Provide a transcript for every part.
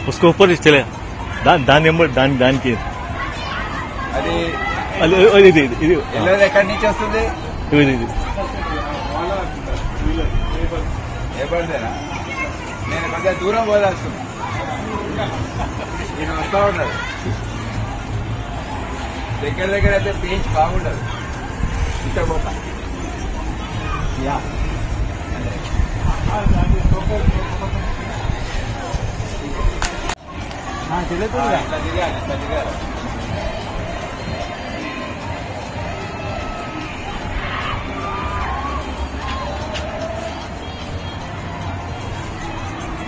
उसको ऊपर चले దాని దానికి అది ఇది ఎక్కడి నుంచి వస్తుంది ఇది ఏపడిదేనా నేను కొంచెం దూరం పోదాల్సింది నేను వస్తా ఉన్నాడు దగ్గర అయితే బీచ్ బాగుండదు ఇంత పోతా ఇట్లా తిరగాలి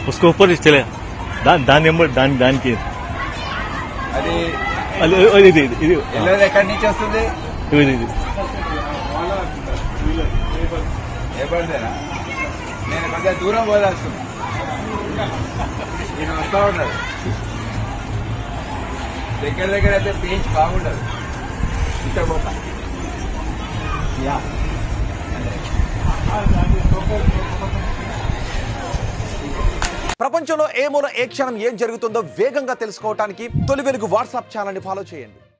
उसको ऊपर चले దానికి అది ఇది ఎక్కడి నుంచి వస్తుంది ఇది ఏపడిదేనా నేను కొంచెం దూరం పోదాల్సింది నేను వస్తా ఉన్నాడు దగ్గర అయితే బీచ్ బాగుండదు ఇంత పోతా ప్రపంచంలో ఏ మూల ఏ క్షణం ఏం జరుగుతుందో వేగంగా తెలుసుకోవడానికి తొలి వెలుగు వాట్సాప్ ఛానల్ ని ఫాలో చేయండి.